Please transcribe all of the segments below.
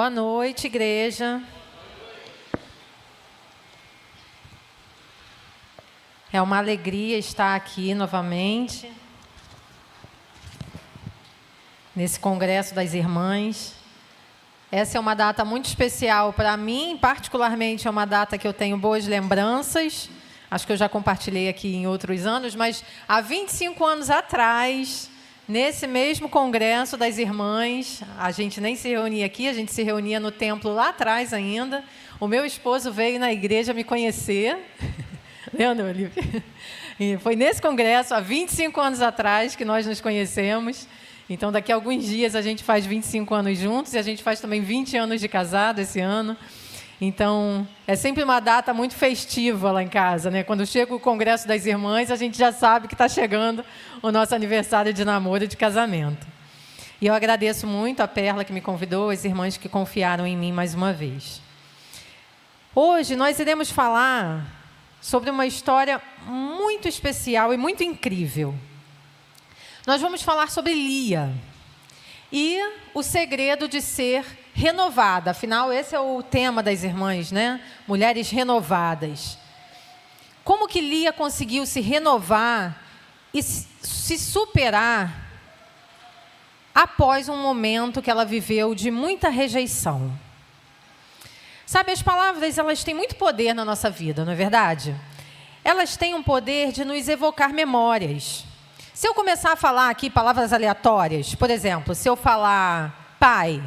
Boa noite, igreja. É uma alegria estar aqui novamente, nesse Congresso das Irmãs. Essa é uma data muito especial para mim, particularmente é uma data que eu tenho boas lembranças. Acho que eu já compartilhei aqui em outros anos, mas há 25 anos atrás, nesse mesmo Congresso das Irmãs, a gente nem se reunia aqui, a gente se reunia no templo lá atrás ainda. O meu esposo veio na igreja me conhecer. Lembra, Olivia? E foi nesse congresso, há 25 anos atrás, que nós nos conhecemos. Então, daqui a alguns dias, a gente faz 25 anos juntos e a gente faz também 20 anos de casado esse ano. Então, é sempre uma data muito festiva lá em casa, né? Quando chega o Congresso das Irmãs, a gente já sabe que está chegando o nosso aniversário de namoro e de casamento. E eu agradeço muito a Perla que me convidou, as irmãs que confiaram em mim mais uma vez. Hoje, nós iremos falar sobre uma história muito especial e muito incrível. Nós vamos falar sobre Lia e o segredo de ser renovada. Afinal, esse é o tema das irmãs, né? Mulheres renovadas. Como que Lia conseguiu se renovar e se superar após um momento que ela viveu de muita rejeição? Sabe, as palavras, elas têm muito poder na nossa vida, não é verdade? Elas têm um poder de nos evocar memórias. Se eu começar a falar aqui palavras aleatórias, por exemplo, se eu falar pai,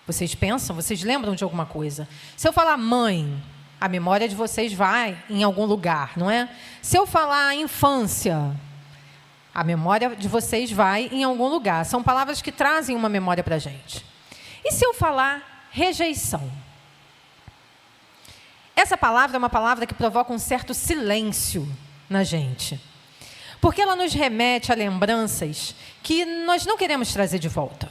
vocês pensam, vocês lembram de alguma coisa? Se eu falar mãe, a memória de vocês vai em algum lugar, não é? Se eu falar infância, a memória de vocês vai em algum lugar. São palavras que trazem uma memória para a gente. E se eu falar rejeição? Essa palavra é uma palavra que provoca um certo silêncio na gente. Porque ela nos remete a lembranças que nós não queremos trazer de volta.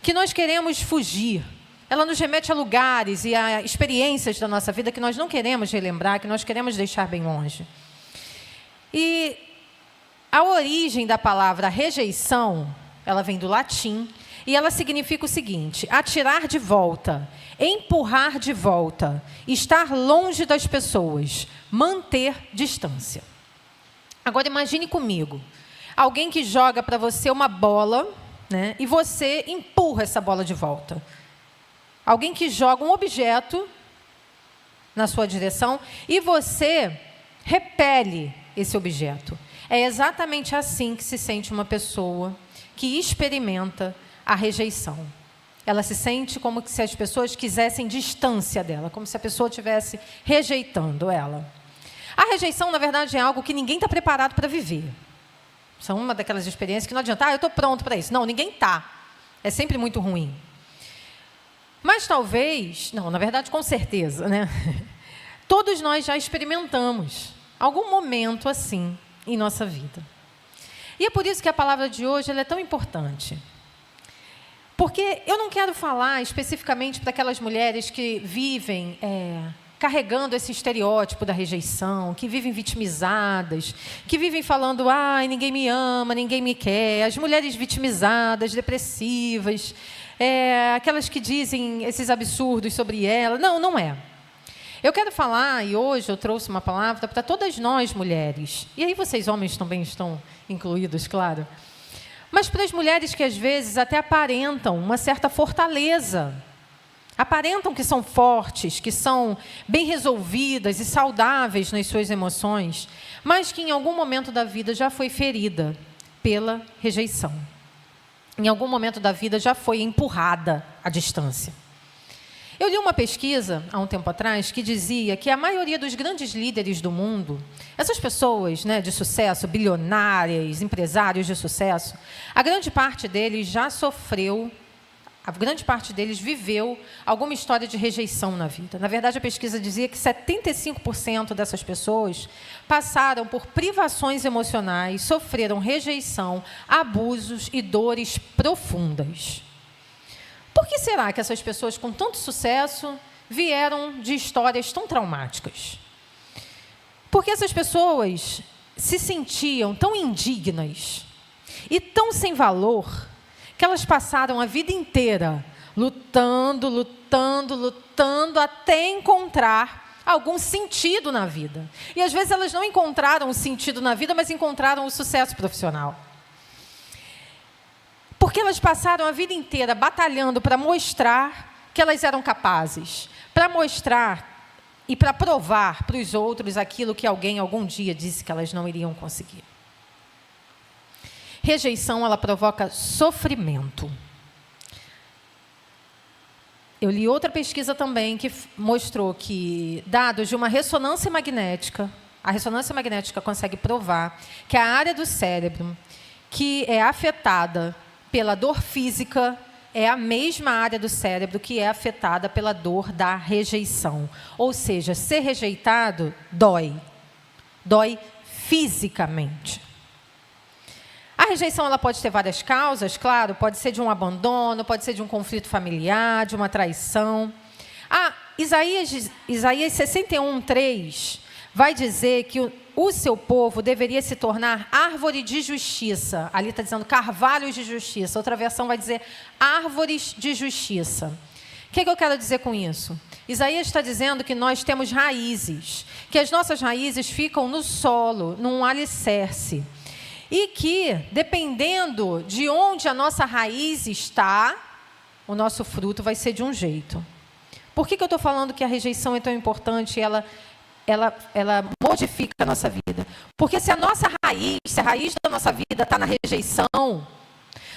Que nós queremos fugir. Ela nos remete a lugares e a experiências da nossa vida que nós não queremos relembrar, que nós queremos deixar bem longe. E a origem da palavra rejeição, ela vem do latim, e ela significa o seguinte: atirar de volta, empurrar de volta, estar longe das pessoas, manter distância. Agora imagine comigo, alguém que joga para você uma bola, né, e você empurra essa bola de volta. Alguém que joga um objeto na sua direção e você repele esse objeto. É exatamente assim que se sente uma pessoa que experimenta a rejeição. Ela se sente como se as pessoas quisessem distância dela, como se a pessoa estivesse rejeitando ela. A rejeição, na verdade, é algo que ninguém está preparado para viver. São uma daquelas experiências que não adianta, eu estou pronto para isso. Não, ninguém está. É sempre muito ruim. Mas talvez, não, na verdade, com certeza, né? Todos nós já experimentamos algum momento assim em nossa vida. E é por isso que a palavra de hoje ela é tão importante. Porque eu não quero falar especificamente para aquelas mulheres que vivem carregando esse estereótipo da rejeição, que vivem vitimizadas, que vivem falando, ai, ninguém me ama, ninguém me quer, as mulheres vitimizadas, depressivas, aquelas que dizem esses absurdos sobre ela. Não, não é. Eu quero falar, e hoje eu trouxe uma palavra para todas nós mulheres, e aí vocês homens também estão incluídos, claro, mas para as mulheres que às vezes até aparentam uma certa fortaleza, aparentam que são fortes, que são bem resolvidas e saudáveis nas suas emoções, mas que em algum momento da vida já foi ferida pela rejeição. Em algum momento da vida já foi empurrada à distância. Eu li uma pesquisa, há um tempo atrás, que dizia que a maioria dos grandes líderes do mundo, essas pessoas, né, de sucesso, bilionárias, empresários de sucesso, a grande parte deles já sofreu, a grande parte deles viveu alguma história de rejeição na vida. Na verdade, a pesquisa dizia que 75% dessas pessoas passaram por privações emocionais, sofreram rejeição, abusos e dores profundas. Por que será que essas pessoas com tanto sucesso vieram de histórias tão traumáticas? Porque essas pessoas se sentiam tão indignas e tão sem valor que elas passaram a vida inteira lutando, lutando, lutando, até encontrar algum sentido na vida. E às vezes elas não encontraram o sentido na vida, mas encontraram o sucesso profissional. Porque elas passaram a vida inteira batalhando para mostrar que elas eram capazes, para mostrar e para provar para os outros aquilo que alguém algum dia disse que elas não iriam conseguir. Rejeição, ela provoca sofrimento. Eu li outra pesquisa também que mostrou que dados de uma ressonância magnética, a ressonância magnética consegue provar que a área do cérebro que é afetada pela dor física é a mesma área do cérebro que é afetada pela dor da rejeição. Ou seja, ser rejeitado dói. Dói fisicamente. A rejeição ela pode ter várias causas, claro, pode ser de um abandono, pode ser de um conflito familiar, de uma traição. Isaías 61:3 vai dizer que o seu povo deveria se tornar árvore de justiça. Ali está dizendo carvalhos de justiça. Outra versão vai dizer árvores de justiça. O que eu quero dizer com isso? Isaías está dizendo que nós temos raízes, que as nossas raízes ficam no solo, num alicerce. E que, dependendo de onde a nossa raiz está, o nosso fruto vai ser de um jeito. Por que eu estou falando que a rejeição é tão importante e ela modifica a nossa vida? Porque se a raiz da nossa vida está na rejeição,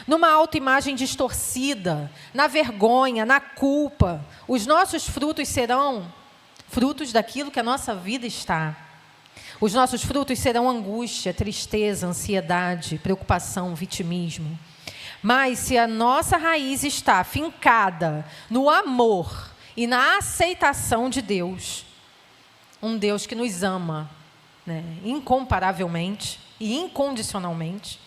numa autoimagem distorcida, na vergonha, na culpa, os nossos frutos serão frutos daquilo que a nossa vida está. Os nossos frutos serão angústia, tristeza, ansiedade, preocupação, vitimismo. Mas se a nossa raiz está fincada no amor e na aceitação de Deus, um Deus que nos ama, né, incomparavelmente e incondicionalmente,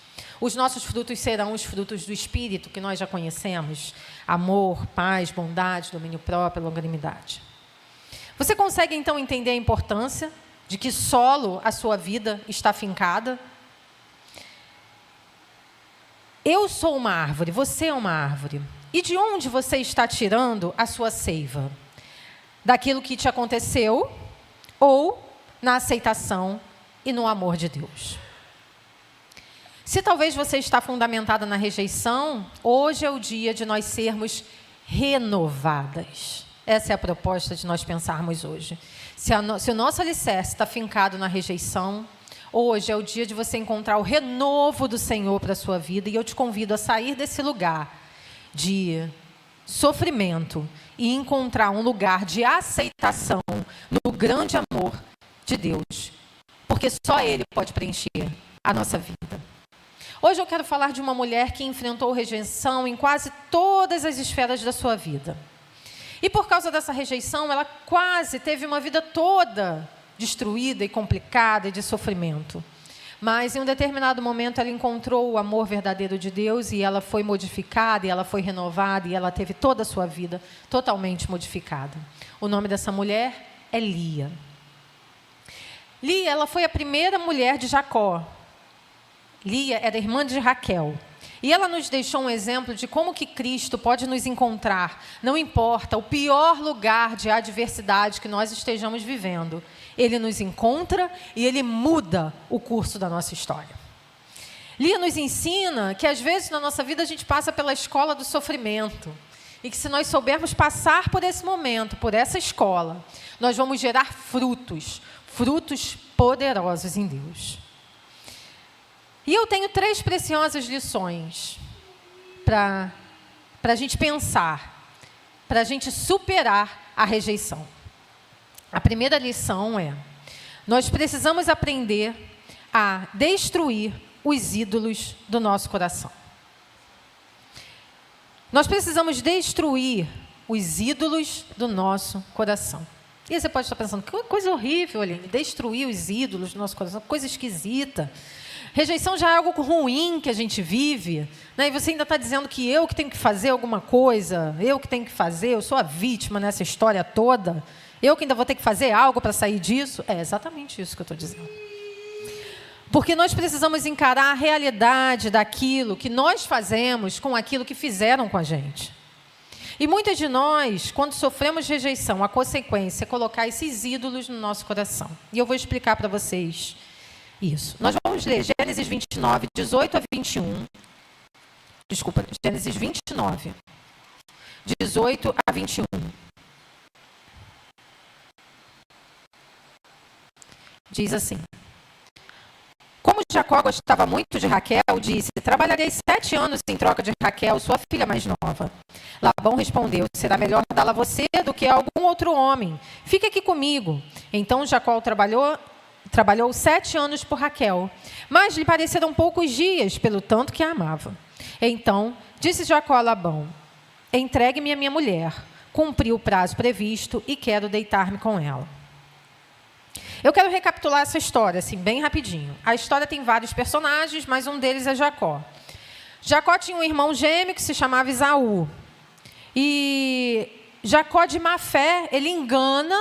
os nossos frutos serão os frutos do Espírito, que nós já conhecemos: amor, paz, bondade, domínio próprio, longanimidade. Você consegue, então, entender a importância de que solo a sua vida está fincada? Eu sou uma árvore, você é uma árvore. E de onde você está tirando a sua seiva? Daquilo que te aconteceu ou na aceitação e no amor de Deus? Se talvez você está fundamentada na rejeição, hoje é o dia de nós sermos renovadas. Essa é a proposta de nós pensarmos hoje. Se o nosso alicerce está fincado na rejeição, hoje é o dia de você encontrar o renovo do Senhor para a sua vida. E eu te convido a sair desse lugar de sofrimento e encontrar um lugar de aceitação no grande amor de Deus. Porque só Ele pode preencher a nossa vida. Hoje eu quero falar de uma mulher que enfrentou rejeição em quase todas as esferas da sua vida. E por causa dessa rejeição, ela quase teve uma vida toda destruída e complicada e de sofrimento. Mas em um determinado momento ela encontrou o amor verdadeiro de Deus e ela foi modificada, e ela foi renovada, e ela teve toda a sua vida totalmente modificada. O nome dessa mulher é Lia. Lia, ela foi a primeira mulher de Jacó. Lia era irmã de Raquel. E ela nos deixou um exemplo de como que Cristo pode nos encontrar, não importa o pior lugar de adversidade que nós estejamos vivendo. Ele nos encontra e Ele muda o curso da nossa história. Lia nos ensina que às vezes na nossa vida a gente passa pela escola do sofrimento. E que se nós soubermos passar por esse momento, por essa escola, nós vamos gerar frutos poderosos em Deus. E eu tenho 3 preciosas lições para a gente pensar, para a gente superar a rejeição. A primeira lição é: nós precisamos aprender a destruir os ídolos do nosso coração. Nós precisamos destruir os ídolos do nosso coração. E aí você pode estar pensando, que coisa horrível, Aline, destruir os ídolos do nosso coração, coisa esquisita. Rejeição já é algo ruim que a gente vive, né? E você ainda está dizendo que eu que tenho que fazer alguma coisa, eu que tenho que fazer, eu sou a vítima nessa história toda, eu que ainda vou ter que fazer algo para sair disso. É exatamente isso que eu estou dizendo. Porque nós precisamos encarar a realidade daquilo que nós fazemos com aquilo que fizeram com a gente. E muitas de nós, quando sofremos rejeição, a consequência é colocar esses ídolos no nosso coração. E eu vou explicar para vocês isso. Nós vamos ler Gênesis 29, 18 a 21. Desculpa, Gênesis 29, 18 a 21. Diz assim: Como Jacó gostava muito de Raquel, disse: Trabalharei 7 anos em troca de Raquel, sua filha mais nova. Labão respondeu: Será melhor dá-la a você do que a algum outro homem. Fique aqui comigo. Então Jacó trabalhou 7 anos por Raquel, mas lhe pareceram poucos dias, pelo tanto que a amava. Então disse Jacó a Labão: Entregue-me a minha mulher. Cumpri o prazo previsto e quero deitar-me com ela. Eu quero recapitular essa história, assim, bem rapidinho. A história tem vários personagens, mas um deles é Jacó. Jacó tinha um irmão gêmeo que se chamava Esaú. E Jacó, de má fé, ele engana,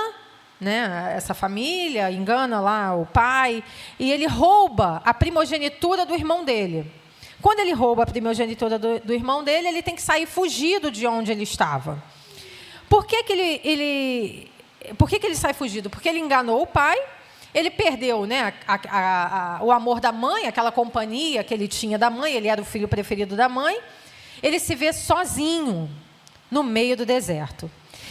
né, essa família, engana lá o pai, e ele rouba a primogenitura do irmão dele. Quando ele rouba a primogenitura do irmão dele, ele tem que sair fugido de onde ele estava. Por que ele sai fugido? Porque ele enganou o pai, ele perdeu, né, o amor da mãe, aquela companhia que ele tinha da mãe, ele era o filho preferido da mãe. Ele se vê sozinho no meio do deserto.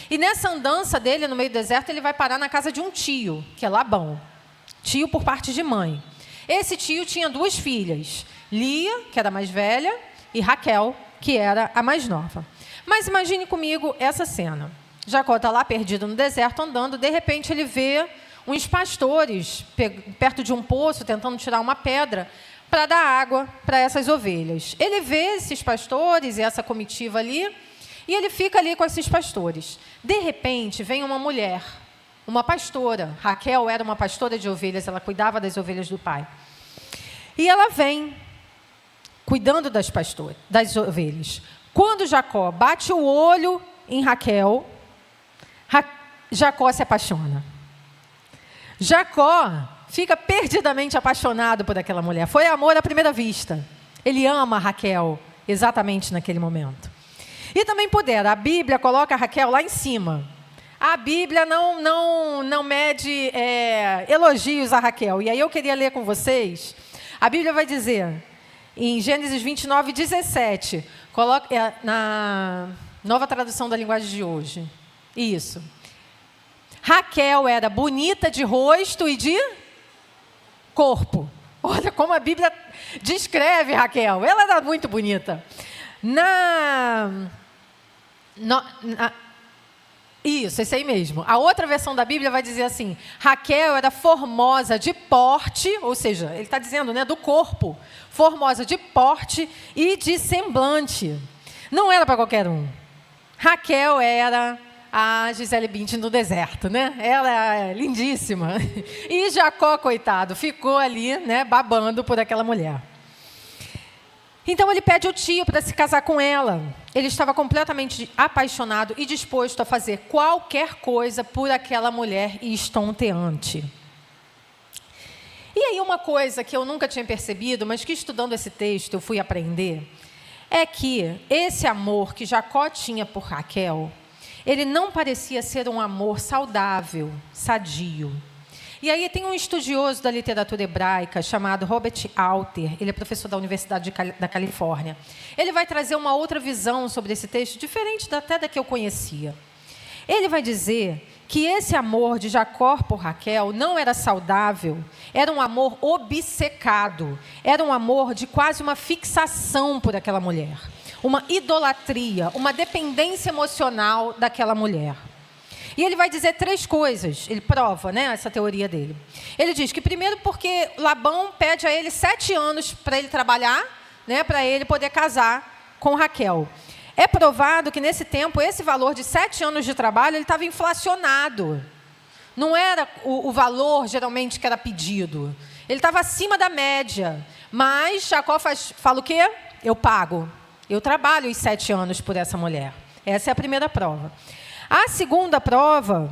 E nessa andança dele no meio do deserto, ele vai parar na casa de um tio, que é Labão. Tio por parte de mãe. Esse tio tinha 2 filhas, Lia, que era a mais velha, e Raquel, que era a mais nova. Mas imagine comigo essa cena. Jacó está lá perdido no deserto, andando, de repente ele vê uns pastores perto de um poço, tentando tirar uma pedra para dar água para essas ovelhas. Ele vê esses pastores e essa comitiva ali, e ele fica ali com esses pastores. De repente, vem uma mulher, uma pastora. Raquel era uma pastora de ovelhas, ela cuidava das ovelhas do pai. E ela vem cuidando das ovelhas. Quando Jacó bate o olho em Raquel, Jacó se apaixona. Jacó fica perdidamente apaixonado por aquela mulher. Foi amor à primeira vista. Ele ama Raquel exatamente naquele momento. E também a Bíblia coloca a Raquel lá em cima. A Bíblia não mede elogios a Raquel. E aí eu queria ler com vocês. A Bíblia vai dizer, em Gênesis 29, 17, coloca na Nova Tradução da Linguagem de hoje. Isso. Raquel era bonita de rosto e de corpo. Olha como a Bíblia descreve Raquel. Ela era muito bonita. Isso, esse aí mesmo. A outra versão da Bíblia vai dizer assim: Raquel era formosa de porte, ou seja, ele está dizendo, né, do corpo. Formosa de porte e de semblante. Não era para qualquer um. Raquel era a Gisele Bündchen do deserto, né? Ela é lindíssima. E Jacó, coitado, ficou ali, né, babando por aquela mulher. Então ele pede o tio para se casar com ela. Ele estava completamente apaixonado e disposto a fazer qualquer coisa por aquela mulher estonteante. E aí uma coisa que eu nunca tinha percebido, mas que estudando esse texto eu fui aprender, é que esse amor que Jacó tinha por Raquel, ele não parecia ser um amor saudável, sadio. E aí tem um estudioso da literatura hebraica chamado Robert Alter, ele é professor da Universidade da Califórnia. Ele vai trazer uma outra visão sobre esse texto, diferente até da que eu conhecia. Ele vai dizer que esse amor de Jacó por Raquel não era saudável, era um amor obcecado, era um amor de quase uma fixação por aquela mulher, uma idolatria, uma dependência emocional daquela mulher. E ele vai dizer 3 coisas, ele prova, né, essa teoria dele. Ele diz que primeiro porque Labão pede a ele 7 anos para ele trabalhar, né, para ele poder casar com Raquel. É provado que nesse tempo, esse valor de 7 anos de trabalho, ele estava inflacionado. Não era o valor geralmente que era pedido. Ele estava acima da média. Mas Jacó fala o quê? Eu pago. Eu trabalho os 7 anos por essa mulher. Essa é a primeira prova. A segunda prova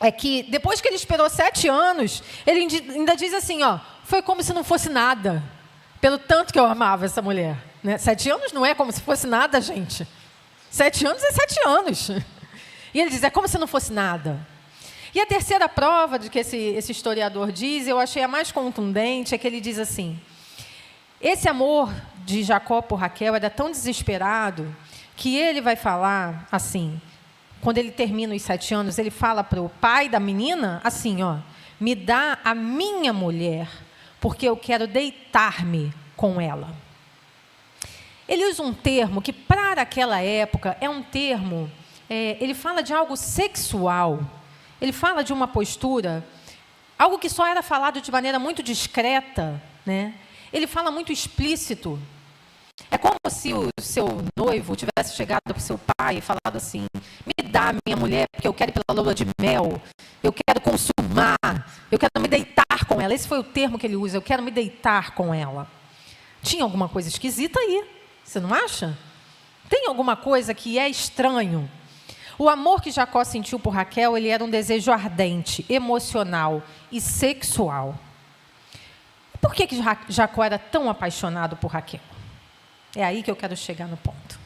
é que, depois que ele esperou 7 anos, ele ainda diz assim, ó, foi como se não fosse nada, pelo tanto que eu amava essa mulher. Né? 7 anos não é como se fosse nada, gente. 7 anos é 7 anos. E ele diz, é como se não fosse nada. E a terceira prova de que esse historiador diz, eu achei a mais contundente, é que ele diz assim, esse amor de Jacó por Raquel era tão desesperado que ele vai falar assim, quando ele termina os 7 anos, ele fala para o pai da menina assim, ó, me dá a minha mulher, porque eu quero deitar-me com ela. Ele usa um termo que, para aquela época, é um termo, ele fala de algo sexual, ele fala de uma postura, algo que só era falado de maneira muito discreta, né? Ele fala muito explícito. É como se o seu noivo tivesse chegado para o seu pai e falado assim, me dá a minha mulher, porque eu quero ir pela lua de mel, eu quero consumar, eu quero me deitar com ela. Esse foi o termo que ele usa, eu quero me deitar com ela. Tinha alguma coisa esquisita aí, você não acha? Tem alguma coisa que é estranho. O amor que Jacó sentiu por Raquel, ele era um desejo ardente, emocional e sexual. Por que Jacó era tão apaixonado por Raquel? É aí que eu quero chegar no ponto.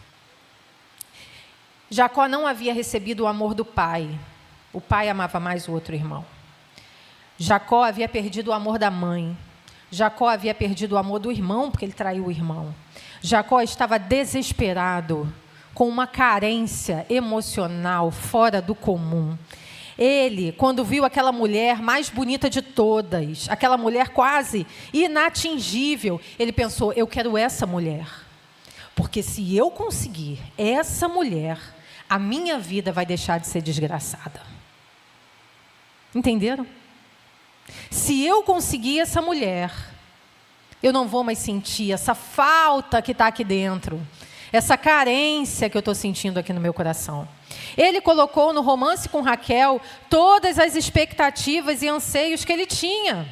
Jacó não havia recebido o amor do pai. O pai amava mais o outro irmão. Jacó havia perdido o amor da mãe. Jacó havia perdido o amor do irmão, porque ele traiu o irmão. Jacó estava desesperado, com uma carência emocional fora do comum. Ele, quando viu aquela mulher mais bonita de todas, aquela mulher quase inatingível, ele pensou, eu quero essa mulher. Porque se eu conseguir essa mulher, a minha vida vai deixar de ser desgraçada. Entenderam? Se eu conseguir essa mulher, eu não vou mais sentir essa falta que está aqui dentro, essa carência que eu estou sentindo aqui no meu coração. Ele colocou no romance com Raquel todas as expectativas e anseios que ele tinha.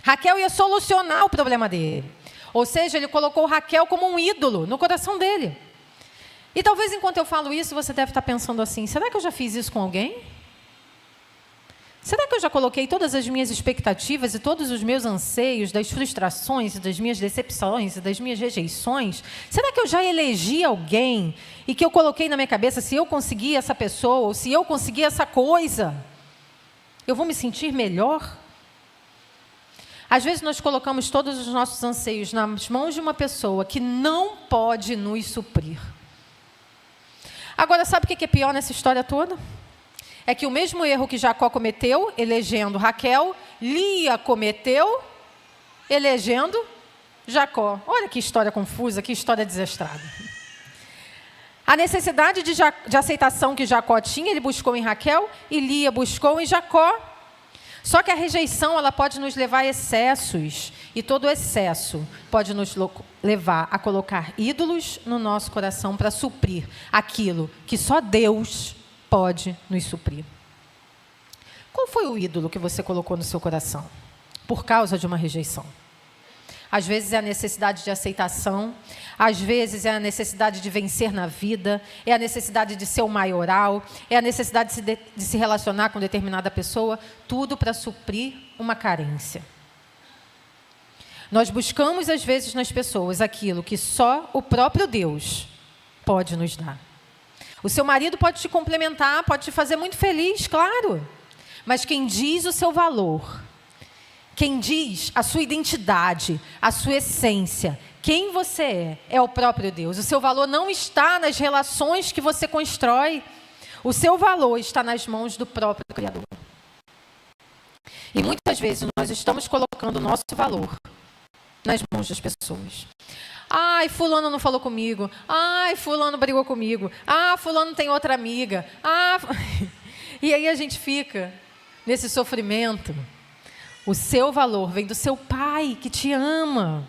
Raquel ia solucionar o problema dele. Ou seja, ele colocou Raquel como um ídolo no coração dele. E talvez enquanto eu falo isso, você deve estar pensando assim, será que eu já fiz isso com alguém? Será que eu já coloquei todas as minhas expectativas e todos os meus anseios, das frustrações, das minhas decepções, das minhas rejeições? Será que eu já elegi alguém e que eu coloquei na minha cabeça, se eu conseguir essa pessoa, ou se eu conseguir essa coisa, eu vou me sentir melhor? Às vezes nós colocamos todos os nossos anseios nas mãos de uma pessoa que não pode nos suprir. Agora, sabe o que é pior nessa história toda? É que o mesmo erro que Jacó cometeu, elegendo Raquel, Lia cometeu, elegendo Jacó. Olha que história confusa, que história desastrada. A necessidade de aceitação que Jacó tinha, ele buscou em Raquel, e Lia buscou em Jacó. Só que a rejeição, ela pode nos levar a excessos, e todo excesso pode nos levar a colocar ídolos no nosso coração para suprir aquilo que só Deus pode nos suprir. Qual foi o ídolo que você colocou no seu coração por causa de uma rejeição? Às vezes é a necessidade de aceitação, às vezes é a necessidade de vencer na vida, é a necessidade de ser o maioral, é a necessidade de se relacionar com determinada pessoa, tudo para suprir uma carência. Nós buscamos, às vezes, nas pessoas aquilo que só o próprio Deus pode nos dar. O seu marido pode te complementar, pode te fazer muito feliz, claro. Mas quem diz o seu valor, quem diz a sua identidade, a sua essência, quem você é o próprio Deus. O seu valor não está nas relações que você constrói. O seu valor está nas mãos do próprio Criador. E muitas vezes nós estamos colocando o nosso valor nas mãos das pessoas. Ai, fulano não falou comigo. Ai, fulano brigou comigo. Ah, fulano tem outra amiga. Ah, e aí a gente fica nesse sofrimento. O seu valor vem do seu pai que te ama.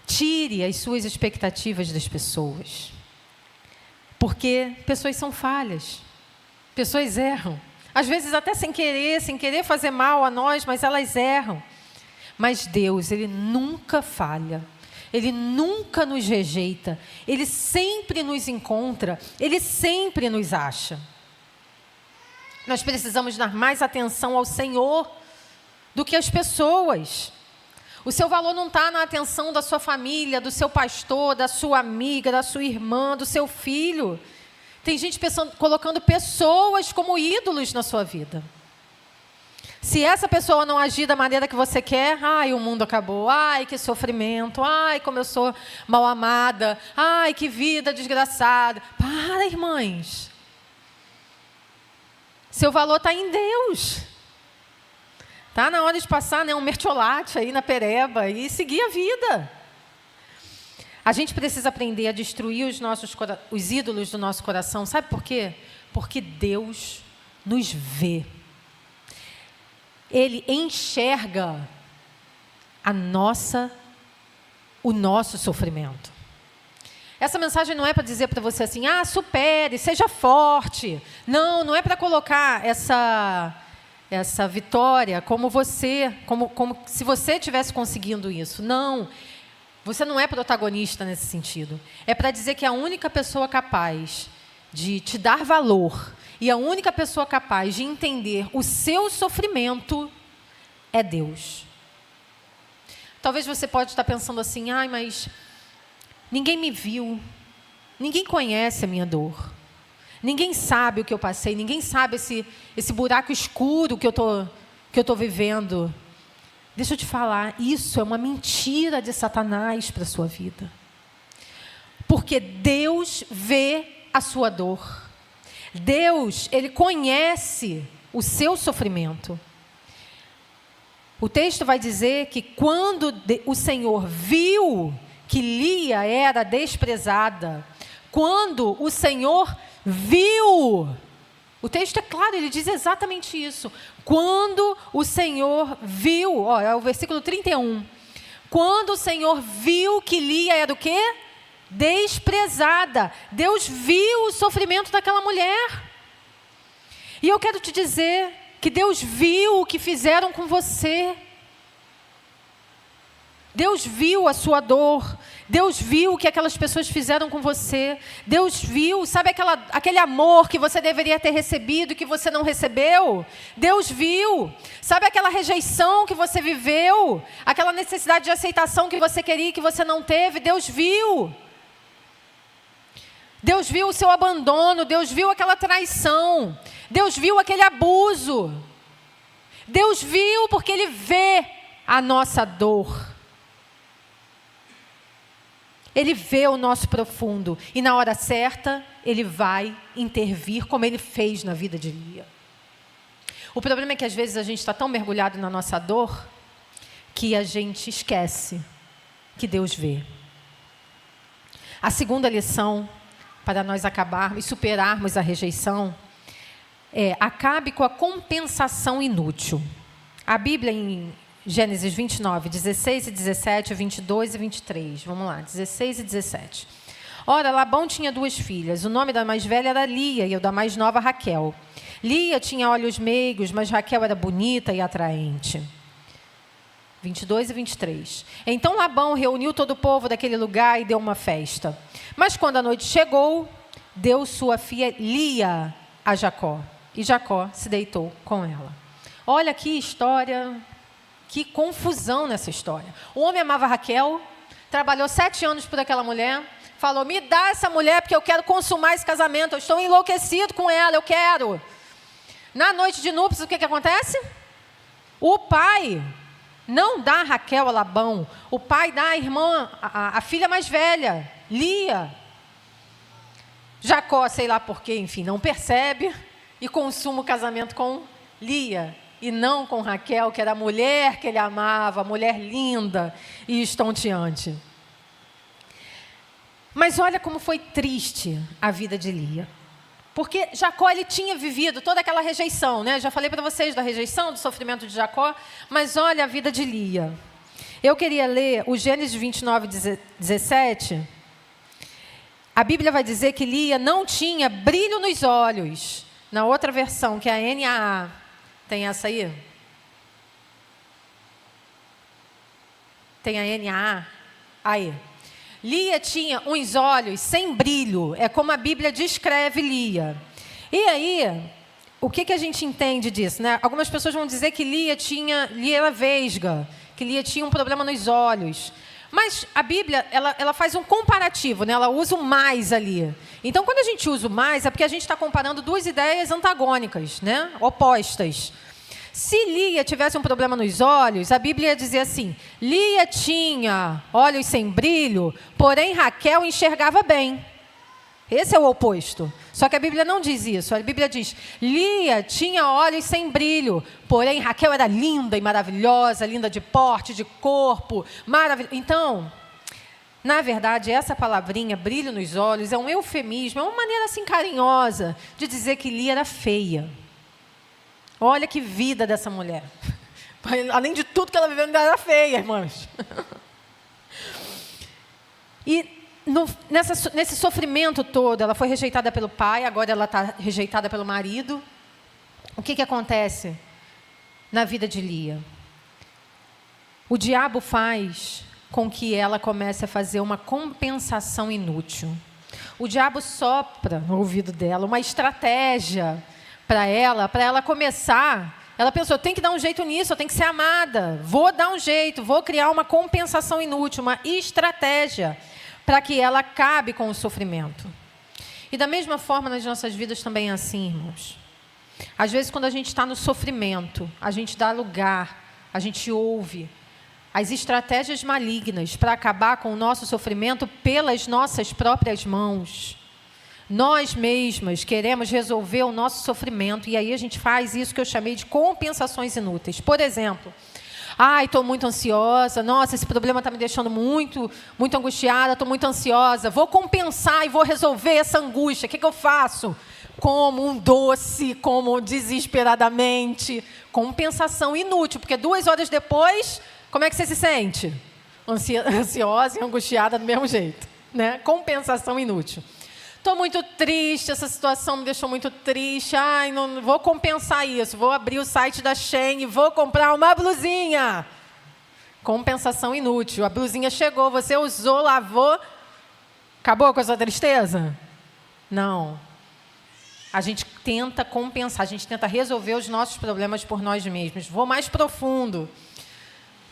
Tire as suas expectativas das pessoas. Porque pessoas são falhas. Pessoas erram. Às vezes até sem querer fazer mal a nós, mas elas erram. Mas Deus, Ele nunca falha. Ele nunca nos rejeita. Ele sempre nos encontra. Ele sempre nos acha. Nós precisamos dar mais atenção ao Senhor do que às pessoas. O seu valor não está na atenção da sua família, do seu pastor, da sua amiga, da sua irmã, do seu filho. Tem gente colocando pessoas como ídolos na sua vida. Se essa pessoa não agir da maneira que você quer, ai, o mundo acabou, ai, que sofrimento, ai, como eu sou mal amada, ai, que vida desgraçada. Para, irmãs. Seu valor está em Deus. Está na hora de passar, né, um mertiolate aí na pereba e seguir a vida. A gente precisa aprender a destruir os ídolos do nosso coração. Sabe por quê? Porque Deus nos vê. Ele enxerga o nosso sofrimento. Essa mensagem não é para dizer para você assim, supere, seja forte. Não, não é para colocar essa vitória como se você estivesse conseguindo isso. Não, você não é protagonista nesse sentido. É para dizer que a única pessoa capaz de te dar valor e a única pessoa capaz de entender o seu sofrimento é Deus. Talvez você pode estar pensando assim, mas ninguém me viu, ninguém conhece a minha dor. Ninguém sabe o que eu passei, ninguém sabe esse buraco escuro que eu tô vivendo. Deixa eu te falar, isso é uma mentira de Satanás para a sua vida. Porque Deus vê a sua dor. Deus, Ele conhece o seu sofrimento. O texto vai dizer que quando o Senhor viu que Lia era desprezada, quando o Senhor viu, o texto é claro, ele diz exatamente isso. Quando o Senhor viu, é o versículo 31. Quando o Senhor viu que Lia era o quê? Desprezada. Deus viu o sofrimento daquela mulher. E eu quero te dizer que Deus viu o que fizeram com você. Deus viu a sua dor. Deus viu o que aquelas pessoas fizeram com você. Deus viu, sabe aquele amor que você deveria ter recebido e que você não recebeu? Deus viu. Sabe aquela rejeição que você viveu? Aquela necessidade de aceitação que você queria e que você não teve? Deus viu. Deus viu o seu abandono. Deus viu aquela traição. Deus viu aquele abuso. Deus viu porque Ele vê a nossa dor. Ele vê o nosso profundo e na hora certa Ele vai intervir como Ele fez na vida de Lia. O problema é que às vezes a gente está tão mergulhado na nossa dor que a gente esquece que Deus vê. A segunda lição para nós acabarmos e superarmos a rejeição é: acabe com a compensação inútil. A Bíblia em Gênesis 29, 16 e 17, 22 e 23. Vamos lá, 16 e 17. Ora, Labão tinha 2 filhas. O nome da mais velha era Lia e o da mais nova Raquel. Lia tinha olhos meigos, mas Raquel era bonita e atraente. 22 e 23. Então Labão reuniu todo o povo daquele lugar e deu uma festa. Mas quando a noite chegou, deu sua filha Lia a Jacó. E Jacó se deitou com ela. Olha que história... Que confusão nessa história. O homem amava Raquel, trabalhou 7 anos por aquela mulher, falou, me dá essa mulher porque eu quero consumar esse casamento, eu estou enlouquecido com ela, eu quero. Na noite de núpcias, o que acontece? O pai não dá Raquel a Labão, o pai dá a irmã, a filha mais velha, Lia. Jacó, sei lá porquê, enfim, não percebe e consuma o casamento com Lia. E não com Raquel, que era a mulher que ele amava, a mulher linda e estonteante. Mas olha como foi triste a vida de Lia. Porque Jacó, ele tinha vivido toda aquela rejeição, né? Já falei para vocês da rejeição, do sofrimento de Jacó, mas olha a vida de Lia. Eu queria ler o Gênesis 29, 17. A Bíblia vai dizer que Lia não tinha brilho nos olhos. Na outra versão, que é a NAA. Tem essa aí? Tem a NAA? Aí. Lia tinha uns olhos sem brilho. É como a Bíblia descreve Lia. E aí, o que a gente entende disso, né? Algumas pessoas vão dizer que Lia era vesga, que Lia tinha um problema nos olhos. Mas a Bíblia, ela faz um comparativo, né? Ela usa o mais ali. Então, quando a gente usa o mais, é porque a gente está comparando duas ideias antagônicas, né? Opostas. Se Lia tivesse um problema nos olhos, a Bíblia ia dizer assim: Lia tinha olhos sem brilho, porém Raquel enxergava bem. Esse é o oposto. Só que a Bíblia não diz isso. A Bíblia diz: Lia tinha olhos sem brilho, porém Raquel era linda e maravilhosa, linda de porte, de corpo, maravilhosa. Então, na verdade, essa palavrinha, brilho nos olhos, é um eufemismo, é uma maneira assim carinhosa de dizer que Lia era feia. Olha que vida dessa mulher. Além de tudo que ela viveu, ainda era feia, irmãos. E nesse sofrimento todo, ela foi rejeitada pelo pai, agora ela está rejeitada pelo marido. O que acontece na vida de Lia? O diabo faz com que ela comece a fazer uma compensação inútil. O diabo sopra no ouvido dela uma estratégia para ela começar. Ela pensou: eu tenho que dar um jeito nisso, eu tenho que ser amada, vou dar um jeito, vou criar uma compensação inútil, uma estratégia para que ela acabe com o sofrimento. E da mesma forma nas nossas vidas também é assim, irmãos. Às vezes, quando a gente está no sofrimento, a gente dá lugar, a gente ouve as estratégias malignas para acabar com o nosso sofrimento pelas nossas próprias mãos. Nós mesmas queremos resolver o nosso sofrimento e aí a gente faz isso que eu chamei de compensações inúteis. Por exemplo, estou muito ansiosa, nossa, esse problema está me deixando muito angustiada, estou muito ansiosa, vou compensar e vou resolver essa angústia. O que eu faço? Como um doce, como desesperadamente. Compensação inútil, porque 2 horas depois, como é que você se sente? Ansiosa e angustiada do mesmo jeito, né? Compensação inútil. Estou muito triste, essa situação me deixou muito triste. Não vou compensar isso. Vou abrir o site da Shein e vou comprar uma blusinha. Compensação inútil. A blusinha chegou, você usou, lavou. Acabou com a sua tristeza? Não. A gente tenta compensar, a gente tenta resolver os nossos problemas por nós mesmos. Vou mais profundo.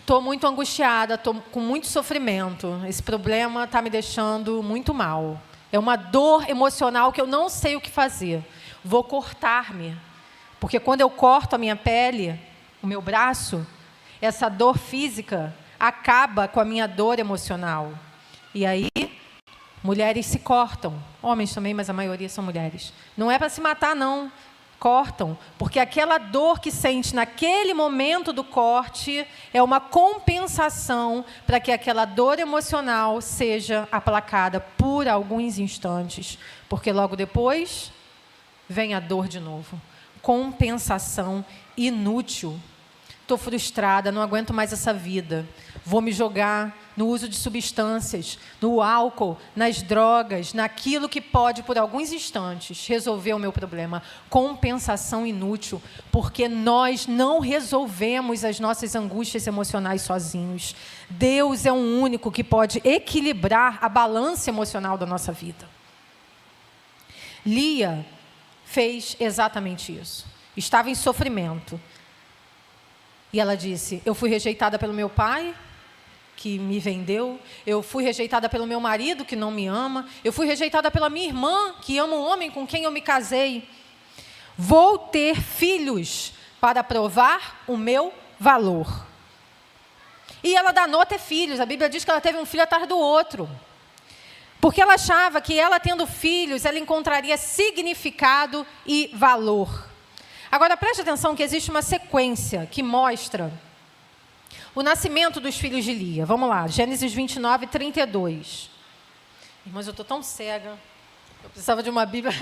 Estou muito angustiada, estou com muito sofrimento. Esse problema está me deixando muito mal. É uma dor emocional que eu não sei o que fazer. Vou cortar-me. Porque quando eu corto a minha pele, o meu braço, essa dor física acaba com a minha dor emocional. E aí, mulheres se cortam. Homens também, mas a maioria são mulheres. Não é para se matar, não. Cortam, porque aquela dor que sente naquele momento do corte é uma compensação para que aquela dor emocional seja aplacada por alguns instantes, porque logo depois vem a dor de novo. Compensação inútil. Estou frustrada, não aguento mais essa vida. Vou me jogar no uso de substâncias, no álcool, nas drogas, naquilo que pode, por alguns instantes, resolver o meu problema. Compensação inútil, porque nós não resolvemos as nossas angústias emocionais sozinhos. Deus é o único que pode equilibrar a balança emocional da nossa vida. Lia fez exatamente isso. Estava em sofrimento. E ela disse: eu fui rejeitada pelo meu pai, que me vendeu. Eu fui rejeitada pelo meu marido, que não me ama. Eu fui rejeitada pela minha irmã, que ama o homem com quem eu me casei. Vou ter filhos para provar o meu valor. E ela danou ter filhos. A Bíblia diz que ela teve um filho atrás do outro. Porque ela achava que ela tendo filhos, ela encontraria significado e valor. Agora, preste atenção que existe uma sequência que mostra o nascimento dos filhos de Lia. Vamos lá, Gênesis 29, 32. Irmãos, eu estou tão cega. Eu precisava de uma Bíblia.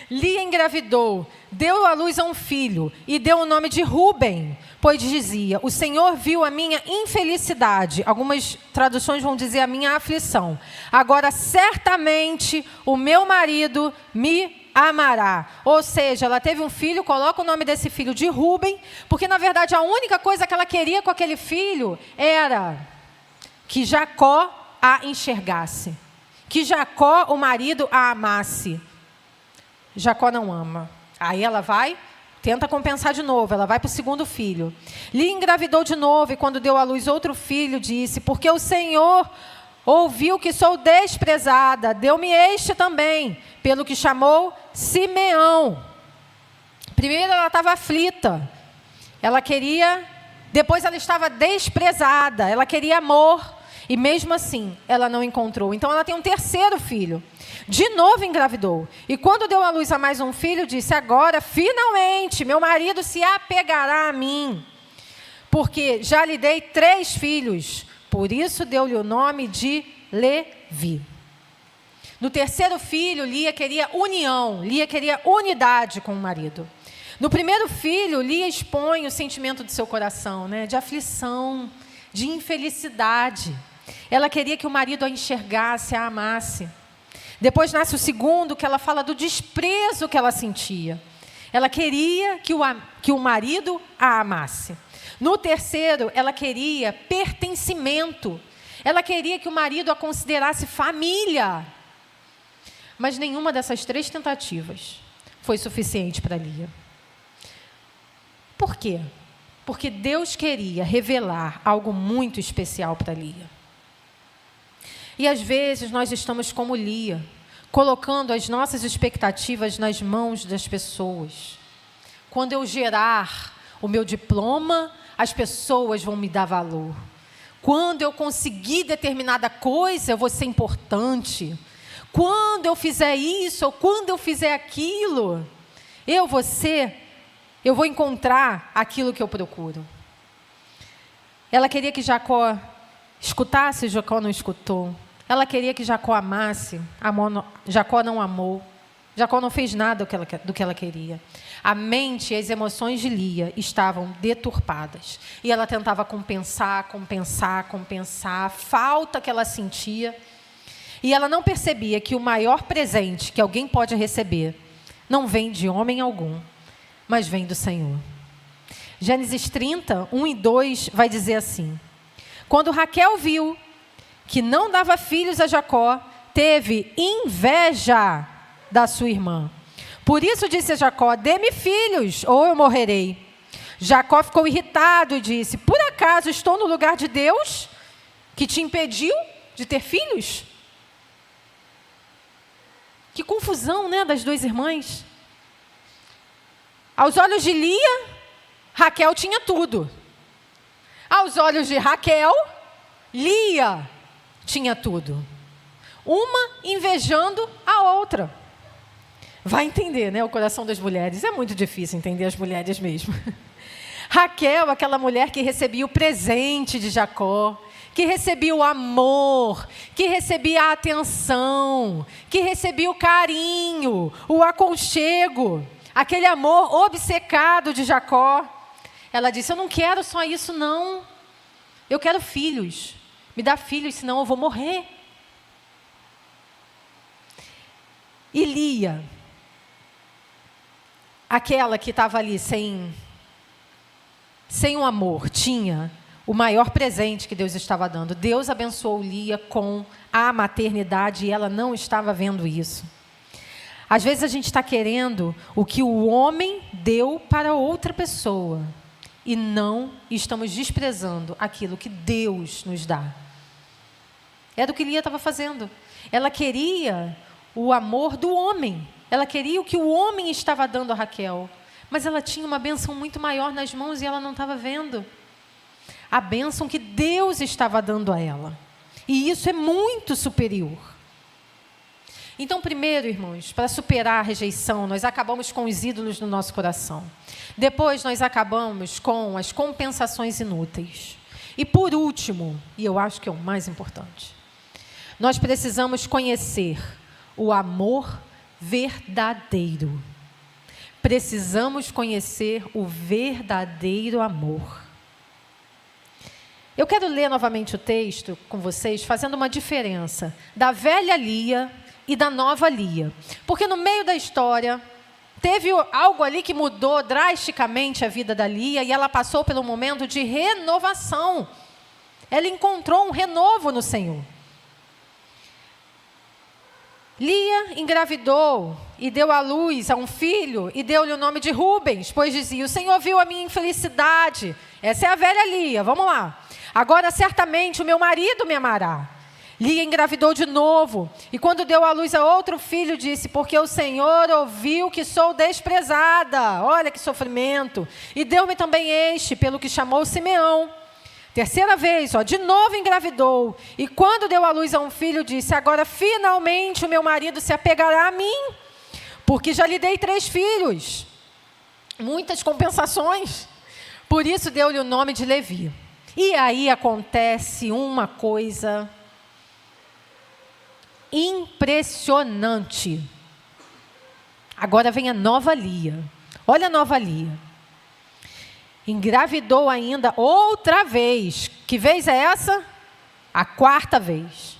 Lia engravidou, deu à luz a um filho e deu o nome de Rúben, pois dizia: o Senhor viu a minha infelicidade. Algumas traduções vão dizer a minha aflição. Agora, certamente, o meu marido me amará. Ou seja, ela teve um filho, coloca o nome desse filho de Rúben, porque, na verdade, a única coisa que ela queria com aquele filho era que Jacó a enxergasse, que Jacó, o marido, a amasse. Jacó não ama. Aí ela vai, tenta compensar de novo, ela vai para o segundo filho. Lia engravidou de novo e quando deu à luz outro filho, disse, porque o Senhor ouviu que sou desprezada, deu-me este também, pelo que chamou Simeão. Primeiro ela estava aflita, ela queria, depois ela estava desprezada, ela queria amor, e mesmo assim ela não encontrou. Então ela tem um terceiro filho, de novo engravidou, e quando deu à luz a mais um filho, disse, agora finalmente meu marido se apegará a mim, porque já lhe dei 3 filhos, por isso deu-lhe o nome de Levi. No terceiro filho, Lia queria união, Lia queria unidade com o marido. No primeiro filho, Lia expõe o sentimento do seu coração, né? De aflição, de infelicidade. Ela queria que o marido a enxergasse, a amasse. Depois nasce o segundo, que ela fala do desprezo que ela sentia. Ela queria que o marido a amasse. No terceiro, ela queria pertencimento. Ela queria que o marido a considerasse família. Mas nenhuma dessas 3 tentativas foi suficiente para Lia. Por quê? Porque Deus queria revelar algo muito especial para Lia. E às vezes nós estamos como Lia, colocando as nossas expectativas nas mãos das pessoas. Quando eu gerar o meu diploma, as pessoas vão me dar valor. Quando eu conseguir determinada coisa, eu vou ser importante. Quando eu fizer isso, ou quando eu fizer aquilo, eu vou encontrar aquilo que eu procuro. Ela queria que Jacó escutasse, Jacó não escutou. Ela queria que Jacó amasse, Jacó não amou. Jacó não fez nada do que ela queria. A mente e as emoções de Lia estavam deturpadas. E ela tentava compensar a falta que ela sentia. E ela não percebia que o maior presente que alguém pode receber não vem de homem algum, mas vem do Senhor. Gênesis 30, 1 e 2 vai dizer assim: quando Raquel viu que não dava filhos a Jacó, teve inveja da sua irmã. Por isso disse a Jacó, dê-me filhos, ou eu morrerei. Jacó ficou irritado e disse, por acaso estou no lugar de Deus, que te impediu de ter filhos? Que confusão, né, das 2 irmãs. Aos olhos de Lia, Raquel tinha tudo. Aos olhos de Raquel, Lia tinha tudo. Uma invejando a outra. Vai entender, né, o coração das mulheres. É muito difícil entender as mulheres mesmo. Raquel, aquela mulher que recebia o presente de Jacó, que recebia o amor, que recebia a atenção, que recebia o carinho, o aconchego, aquele amor obcecado de Jacó. Ela disse, eu não quero só isso não, eu quero filhos, me dá filhos, senão eu vou morrer. E Lia, aquela que estava ali sem um amor, tinha o maior presente que Deus estava dando. Deus abençoou Lia com a maternidade e ela não estava vendo isso. Às vezes a gente está querendo o que o homem deu para outra pessoa e não estamos desprezando aquilo que Deus nos dá. Era o que Lia estava fazendo. Ela queria o amor do homem. Ela queria o que o homem estava dando a Raquel. Mas ela tinha uma bênção muito maior nas mãos e ela não estava vendo. A bênção que Deus estava dando a ela. E isso é muito superior. Então, primeiro, irmãos, para superar a rejeição, nós acabamos com os ídolos no nosso coração. Depois, nós acabamos com as compensações inúteis. E por último, e eu acho que é o mais importante, nós precisamos conhecer o amor verdadeiro. Precisamos conhecer o verdadeiro amor. Eu quero ler novamente o texto com vocês, fazendo uma diferença da velha Lia e da nova Lia. Porque no meio da história, teve algo ali que mudou drasticamente a vida da Lia e ela passou pelo momento de renovação. Ela encontrou um renovo no Senhor. Lia engravidou e deu à luz a um filho e deu-lhe o nome de Rubens, pois dizia: o Senhor viu a minha infelicidade. Essa é a velha Lia, vamos lá. Agora certamente o meu marido me amará. Lia engravidou de novo, e quando deu à luz a outro filho, disse: porque o Senhor ouviu que sou desprezada. Olha que sofrimento. E deu-me também este, pelo que chamou Simeão. Terceira vez, de novo engravidou. E quando deu à luz a um filho, disse: agora finalmente o meu marido se apegará a mim, porque já lhe dei 3 filhos. Muitas compensações. Por isso deu-lhe o nome de Levi. E aí acontece uma coisa impressionante. Agora vem a nova Lia. Olha a nova Lia. Engravidou ainda outra vez. Que vez é essa? A 4ª vez.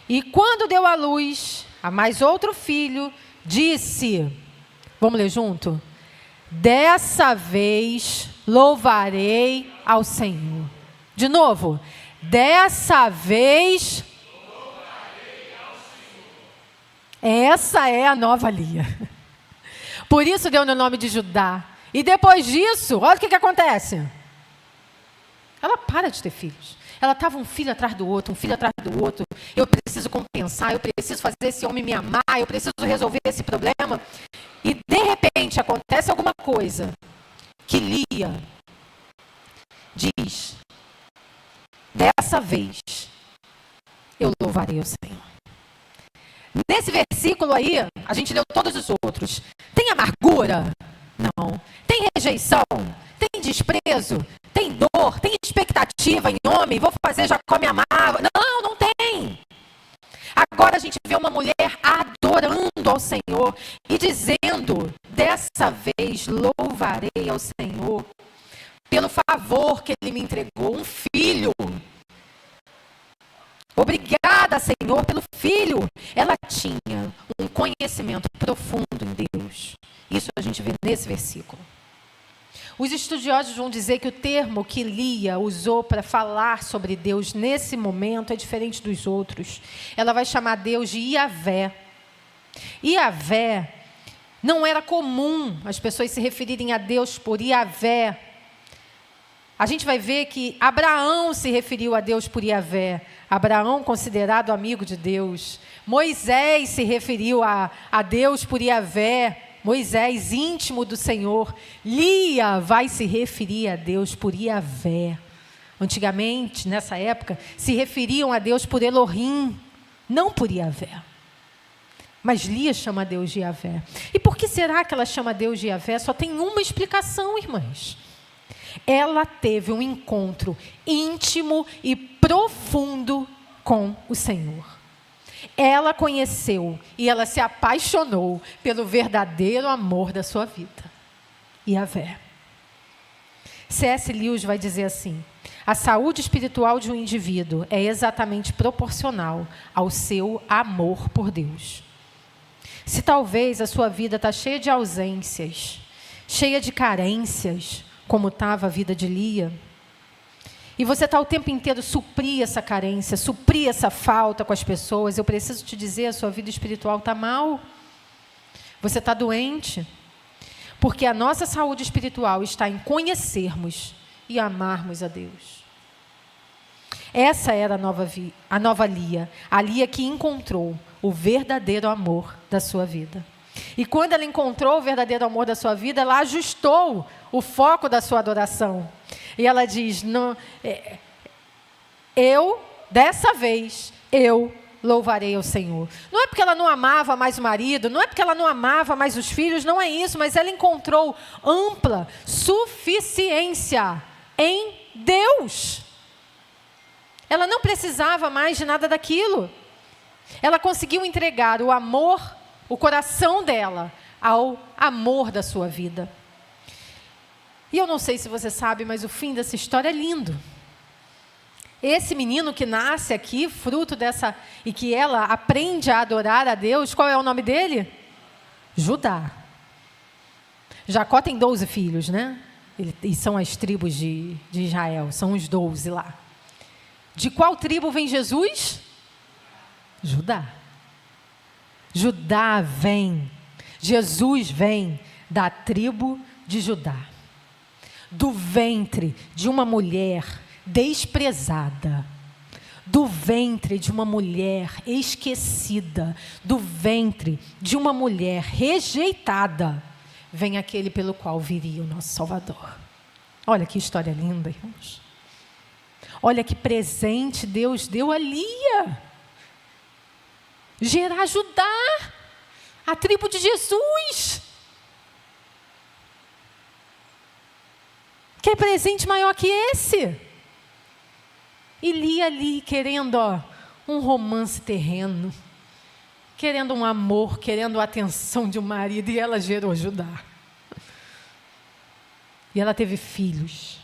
E quando deu à luz a mais outro filho, disse, vamos ler junto? Dessa vez louvarei ao Senhor. De novo. Dessa vez louvarei ao Senhor. Essa é a nova Lia. Por isso deu no nome de Judá. E depois disso, olha o que acontece. Ela para de ter filhos. Ela estava um filho atrás do outro, um filho atrás do outro. Eu preciso compensar, eu preciso fazer esse homem me amar, eu preciso resolver esse problema. E de repente acontece alguma coisa que Lia diz: dessa vez eu louvarei o Senhor. Nesse versículo aí, a gente leu todos os outros. Tem amargura? Não. Tem rejeição? Tem desprezo? Tem dor? Tem expectativa em homem? Vou fazer Jacó me amar? Não, não tem. Agora a gente vê uma mulher adorando ao Senhor e dizendo: dessa vez louvarei ao Senhor pelo favor que Ele me entregou, um filho. Obrigada, Senhor, pelo filho. Ela tinha um conhecimento profundo em Deus. Isso a gente vê nesse versículo. Os estudiosos vão dizer que o termo que Lia usou para falar sobre Deus nesse momento é diferente dos outros. Ela vai chamar Deus de Iavé. Iavé, não era comum as pessoas se referirem a Deus por Iavé. A gente vai ver que Abraão se referiu a Deus por Iavé. Abraão, considerado amigo de Deus. Moisés se referiu a Deus por Iavé. Moisés, íntimo do Senhor. Lia vai se referir a Deus por Iavé. Antigamente, nessa época, se referiam a Deus por Elohim, não por Iavé. Mas Lia chama Deus de Iavé. E por que será que ela chama Deus de Iavé? Só tem uma explicação, irmãs. Ela teve um encontro íntimo e profundo com o Senhor. Ela conheceu e ela se apaixonou pelo verdadeiro amor da sua vida, Iavé. C.S. Lewis vai dizer assim: a saúde espiritual de um indivíduo é exatamente proporcional ao seu amor por Deus. Se talvez a sua vida está cheia de ausências, cheia de carências, como estava a vida de Lia, e você está o tempo inteiro suprir essa carência, suprir essa falta com as pessoas, eu preciso te dizer, a sua vida espiritual está mal. Você está doente. Porque a nossa saúde espiritual está em conhecermos e amarmos a Deus. Essa era a nova Lia, a Lia que encontrou o verdadeiro amor da sua vida. E quando ela encontrou o verdadeiro amor da sua vida, ela ajustou o foco da sua adoração. E ela diz: dessa vez, eu louvarei ao Senhor. Não é porque ela não amava mais o marido, não é porque ela não amava mais os filhos, não é isso, mas ela encontrou ampla suficiência em Deus. Ela não precisava mais de nada daquilo. Ela conseguiu entregar o amor, o coração dela, ao amor da sua vida. E eu não sei se você sabe, mas o fim dessa história é lindo. Esse menino que nasce aqui, fruto dessa, e que ela aprende a adorar a Deus, qual é o nome dele? Judá. Jacó tem 12 filhos, né? E são as tribos de Israel, são os 12 lá. De qual tribo vem Jesus? Judá. Judá vem Jesus vem da tribo de Judá, do ventre de uma mulher desprezada, do ventre de uma mulher esquecida, do ventre de uma mulher rejeitada, vem aquele pelo qual viria o nosso Salvador. Olha que história linda, irmãos. Olha que presente Deus deu a Lia. Gerar Judá, a tribo de Jesus. Que presente maior que esse? E Lia ali querendo um romance terreno, querendo um amor, querendo a atenção de um marido, e ela gerou Judá. E ela teve filhos.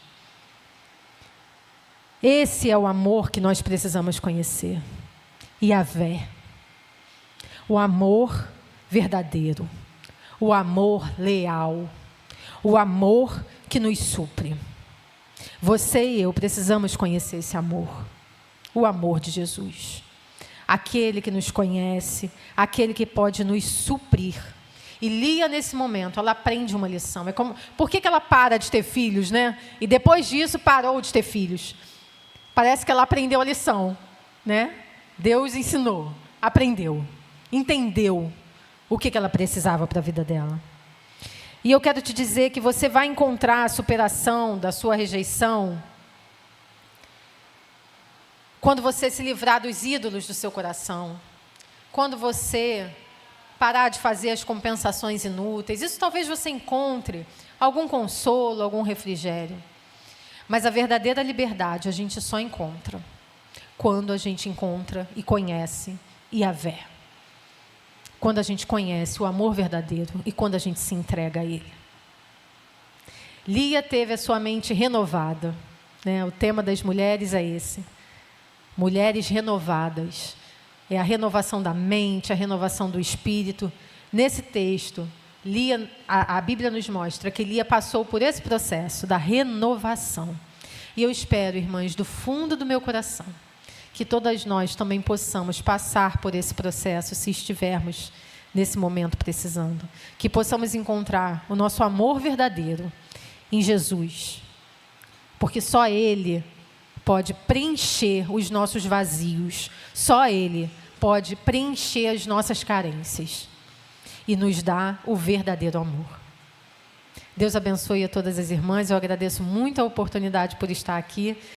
Esse é o amor que nós precisamos conhecer. Yahvé. O amor verdadeiro. O amor leal. O amor que nos supre. Você e eu precisamos conhecer esse amor. O amor de Jesus. Aquele que nos conhece, aquele que pode nos suprir. E Lia, nesse momento, ela aprende uma lição. Por que ela para de ter filhos, né? E depois disso parou de ter filhos. Parece que ela aprendeu a lição, né? Deus ensinou, aprendeu, entendeu o que ela precisava para a vida dela. E eu quero te dizer que você vai encontrar a superação da sua rejeição quando você se livrar dos ídolos do seu coração, quando você parar de fazer as compensações inúteis. Isso talvez você encontre algum consolo, algum refrigério. Mas a verdadeira liberdade a gente só encontra quando a gente encontra e conhece Yahvé. Quando a gente conhece o amor verdadeiro e quando a gente se entrega a Ele. Lia teve a sua mente renovada, né? O tema das mulheres é esse. Mulheres renovadas. É a renovação da mente, a renovação do espírito. Nesse texto, Lia, a Bíblia nos mostra que Lia passou por esse processo da renovação. E eu espero, irmãs, do fundo do meu coração, que todas nós também possamos passar por esse processo, se estivermos nesse momento precisando. Que possamos encontrar o nosso amor verdadeiro em Jesus. Porque só Ele pode preencher os nossos vazios. Só Ele pode preencher as nossas carências. E nos dá o verdadeiro amor. Deus abençoe a todas as irmãs. Eu agradeço muito a oportunidade por estar aqui.